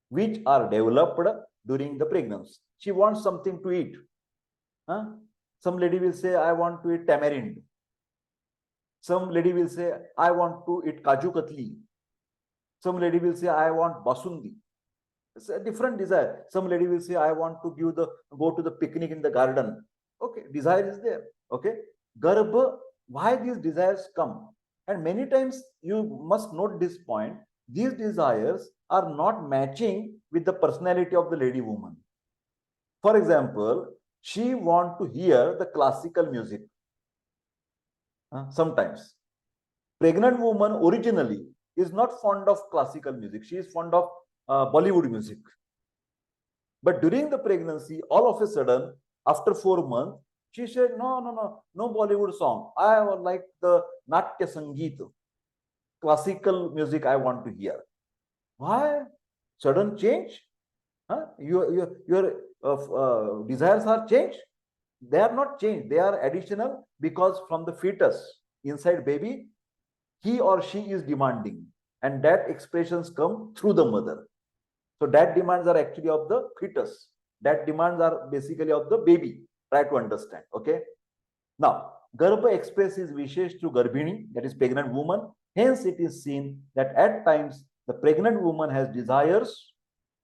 Speaker 1: which are developed during the pregnancy. She wants something to eat. Some lady will say, I want to eat tamarind. Some lady will say, I want to eat kaju katli. Some lady will say, I want basundi. It's a different desire. Some lady will say, I want to go to the picnic in the garden. Okay, desire is there. Okay, Garbha, why these desires come? And many times you must note this point, these desires are not matching with the personality of the lady woman. For example, she want to hear the classical music. Sometimes pregnant woman originally is not fond of classical music. She is fond of Bollywood music. But during the pregnancy, all of a sudden, after 4 months, she said, no Bollywood song. I like the Natya Sangeeta, classical music I want to hear. Why? Sudden change? Your desires are changed? They are not changed. They are additional because from the fetus inside baby, he or she is demanding. And that expressions come through the mother. So that demands are actually of the fetus. That demands are basically of the baby. Try to understand. Okay. Now, Garbha expresses Vishesh to Garbhini, that is pregnant woman. Hence, it is seen that at times the pregnant woman has desires.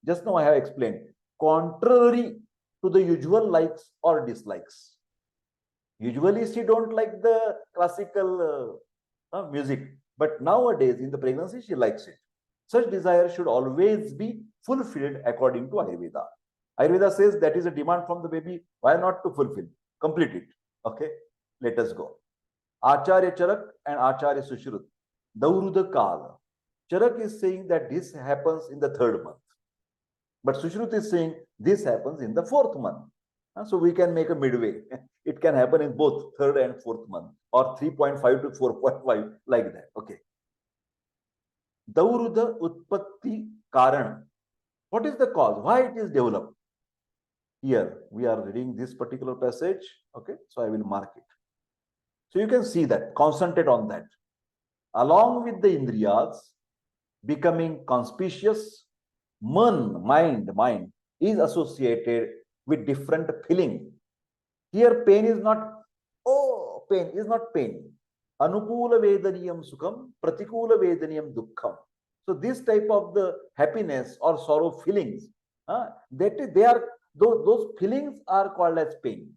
Speaker 1: Just now I have explained, contrary to the usual likes or dislikes. Usually, she don't like the classical music, but nowadays in the pregnancy she likes it. Such desire should always be fulfilled according to Ayurveda. Ayurveda says that is a demand from the baby. Why not to fulfill? Complete it. Okay, let us go. Acharya Charak and Acharya Sushrut. Dauruda Kala. Charak is saying that this happens in the 3rd month. But Sushrut is saying this happens in the 4th month. So we can make a midway. It can happen in both 3rd and 4th month, or 3.5 to 4.5, like that. Okay. Dauruda Utpatti Karan. What is the cause? Why it is developed? Here we are reading this particular passage. Okay, so I will mark it. So you can see that, concentrate on that. Along with the Indriyas becoming conspicuous, mind is associated with different feeling. Here pain is not, pain is not pain. Anukula Vedaniyam Sukham, Pratikula Vedaniyam Dukkham. So this type of the happiness or sorrow feelings, those feelings are called as pain.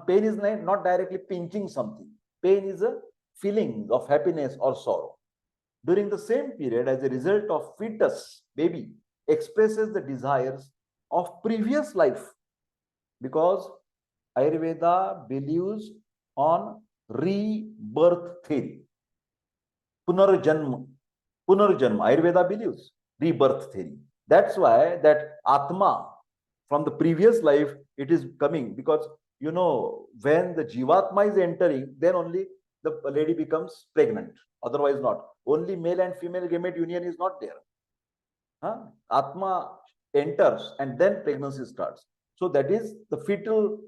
Speaker 1: Pain is not directly pinching something. Pain is a feeling of happiness or sorrow. During the same period, as a result of fetus, baby expresses the desires of previous life, because Ayurveda believes on rebirth theory. Punarjanma. Punarjanma. Ayurveda believes rebirth theory. That's why that Atma from the previous life, it is coming because, you know, when the Jivatma is entering, then only the lady becomes pregnant. Otherwise not. Only male and female gamete union is not there. Huh? Atma enters and then pregnancy starts. So that is the fetal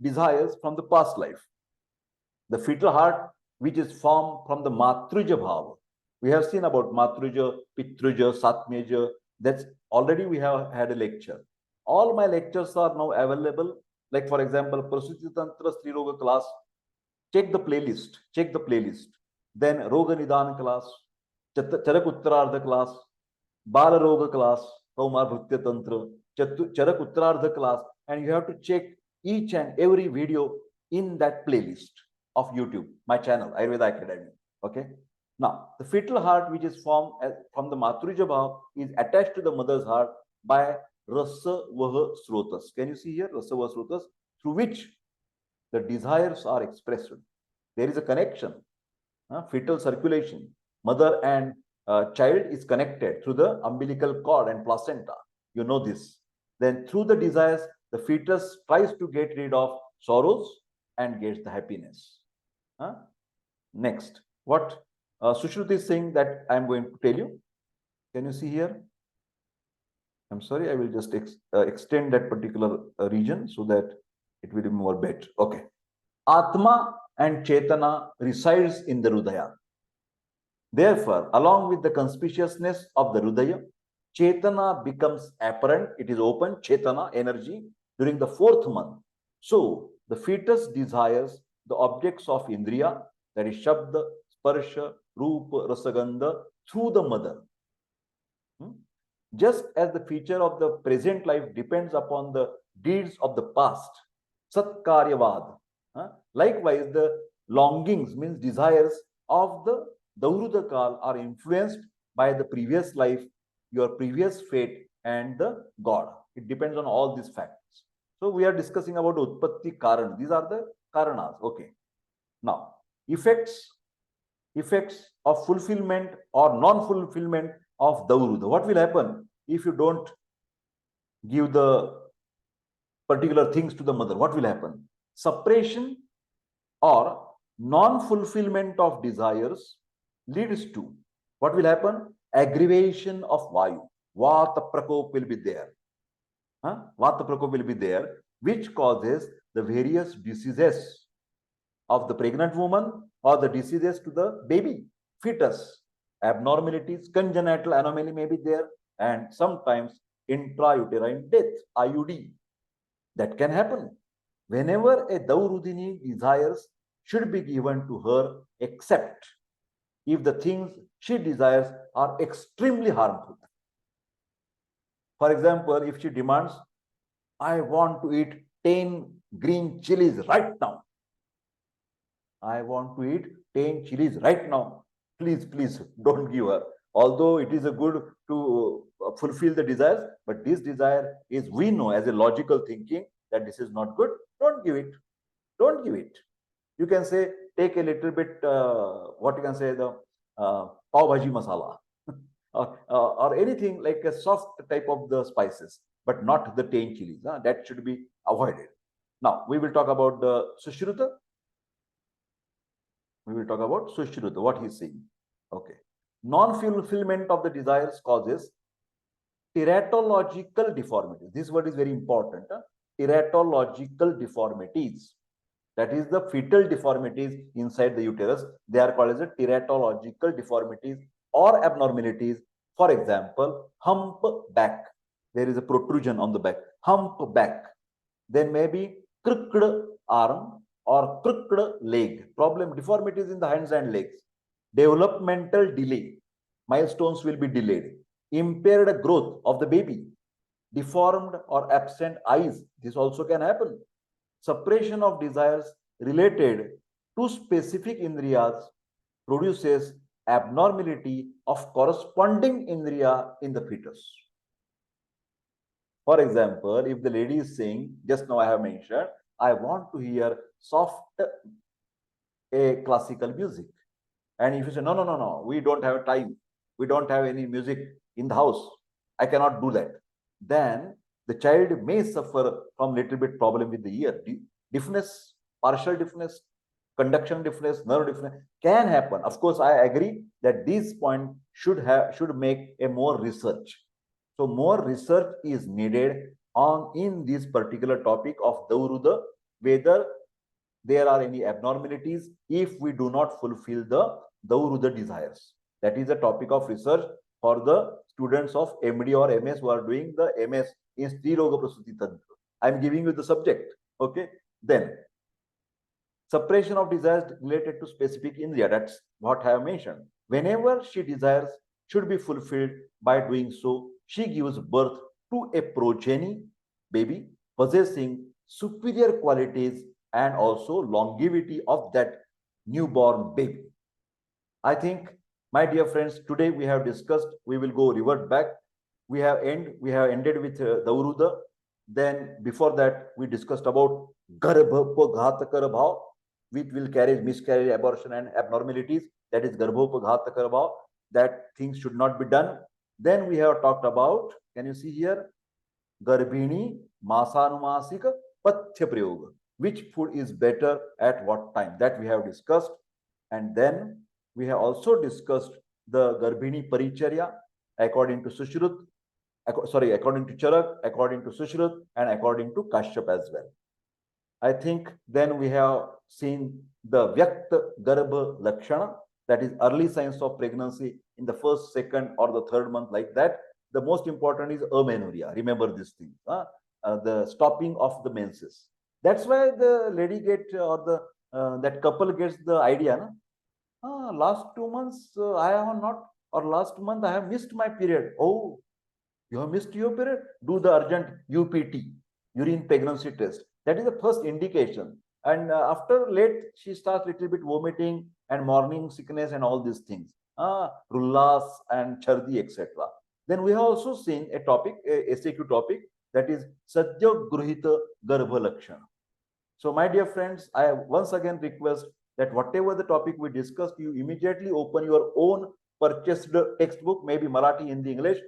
Speaker 1: desires from the past life. The fetal heart, which is formed from the Matruja Bhava. We have seen about Matruja, Pitruja, Satmeja. That's already we have had a lecture. All my lectures are now available. Like for example, Prasuti Tantra Stri roga class. Check the playlist. Check the playlist. Then Roga Nidan class, Charak Uttarardha class, Bala Roga class, Kaumar Bhutya Tantra, Charak Uttarardha class, and you have to check each and every video in that playlist of YouTube, my channel, Ayurveda Academy. Okay. Now, the fetal heart, which is formed from the Matruja Bhava, is attached to the mother's heart by Rasa Vaha Srotas. Can you see here? Rasa Vaha Srotas, through which the desires are expressed. There is a connection, fetal circulation. Mother and child is connected through the umbilical cord and placenta. You know this. Then through the desires, the fetus tries to get rid of sorrows and gets the happiness. Next, what Sushruti is saying that I am going to tell you. Can you see here? I'm sorry, I will just extend that particular region so that it will be more better. Okay. Atma and Chetana resides in the Hridaya. Therefore, along with the conspicuousness of the Hridaya, Chetana becomes apparent, it is open, Chetana, energy, during the 4th month. So, the fetus desires the objects of Indriya, that is Shabda, Sparsha, Rupa, Rasagandha, through the mother. Just as the feature of the present life depends upon the deeds of the past, Satkaryavad. Likewise, the longings, means desires of the Dauhrida Kal, are influenced by the previous life, your previous fate, and the God. It depends on all these factors. So we are discussing about Utpatti Karan. These are the Karanas. Okay. Now, effects of fulfillment or non-fulfillment of Dauhrida. What will happen if you don't give the particular things to the mother? What will happen? Suppression or non-fulfillment of desires leads to what will happen? Aggravation of Vayu. Vata Prakop will be there. Vata Prakop will be there, which causes the various diseases of the pregnant woman or the diseases to the baby, fetus. Abnormalities, congenital anomaly may be there, and sometimes intrauterine death, IUD. That can happen. Whenever a Daurudini desires should be given to her, except if the things she desires are extremely harmful. For example, if she demands, I want to eat 10 green chilies right now. I want to eat 10 chilies right now. Please, please don't give her. Although it is a good to fulfill the desires, but this desire is, we know as a logical thinking that this is not good. Don't give it. Don't give it. You can say, take a little bit, what you can say, the pav bhaji masala or anything like a soft type of the spices, but not the 10 chilies. That should be avoided. Now, we will talk about the Sushruta. We will talk about Sushruta, what he is saying. Okay. Non-fulfillment of the desires causes teratological deformities. This word is very important. Teratological deformities. That is the fetal deformities inside the uterus. They are called as the teratological deformities or abnormalities. For example, hump back. There is a protrusion on the back. Hump back. Then maybe crooked arm or crooked leg. Problem, deformities in the hands and legs. Developmental delay. Milestones will be delayed. Impaired growth of the baby. Deformed or absent eyes. This also can happen. Suppression of desires related to specific indriyas produces abnormality of corresponding indriya in the fetus. For example, if the lady is saying, just now I have mentioned, I want to hear soft a classical music. And if you say, no, no, no, no, we don't have time, we don't have any music in the house, I cannot do that, then the child may suffer from little bit problem with the ear. Deafness, partial deafness, conduction deafness, nerve deafness can happen. Of course, I agree that this point should make a more research. So more research is needed on in this particular topic of Dauhrida, whether there are any abnormalities if we do not fulfill the Dauhrida desires. That is a topic of research for the students of MD or MS who are doing the MS in striroga prasuti tantra. I am giving you the subject. Okay. Then suppression of desires related to specific indriya. That's what I have mentioned. Whenever she desires should be fulfilled, by doing so, she gives birth to a progeny baby possessing superior qualities and also longevity of that newborn baby. I think, my dear friends, today we have discussed, we will go revert back. We have ended with Dauhrida. Then before that, we discussed about Garbha, Upaghatakara Bhava, which will carry miscarriage, abortion, and abnormalities. That is Garbha, Upaghatakara Bhava, that things should not be done. Then we have talked about, can you see here, Garbhini, Masanumasika, Pathya, Prayoga. Which food is better at what time? That we have discussed. And then we have also discussed the Garbhini Paricharya according to Sushrut, according to Charak, according to Sushrut, and according to Kashyap as well. I think then we have seen the Vyakta, Garbha, Lakshana, that is early signs of pregnancy in the first, second, or the third month, like that. The most important is amenorrhea. Remember this thing, the stopping of the menses. That's why the lady or the that couple gets the idea. No? Last 2 months I have not, or last month I have missed my period. Oh, you have missed your period? Do the urgent UPT, urine pregnancy test. That is the first indication. And after late, she starts little bit vomiting and morning sickness and all these things. Rullas and chardi, etc. Then we have also seen a topic, a SAQ topic, that is Sadhyograhita Garbha Lakshana. So my dear friends, I once again request that whatever the topic we discussed, you immediately open your own purchased textbook, maybe Marathi, Hindi, English,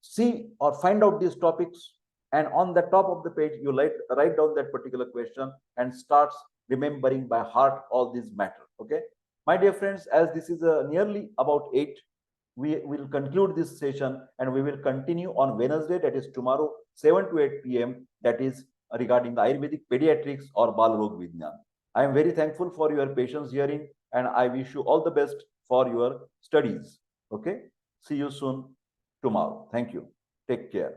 Speaker 1: see or find out these topics, and on the top of the page, you write down that particular question and starts remembering by heart all these matter. Okay. My dear friends, as this is nearly about 8, we will conclude this session and we will continue on Wednesday, that is tomorrow, 7 to 8 p.m. That is regarding the Ayurvedic pediatrics or Bal Rog Vijnana. I am very thankful for your patience hearing, and I wish you all the best for your studies. Okay. See you soon tomorrow. Thank you. Take care.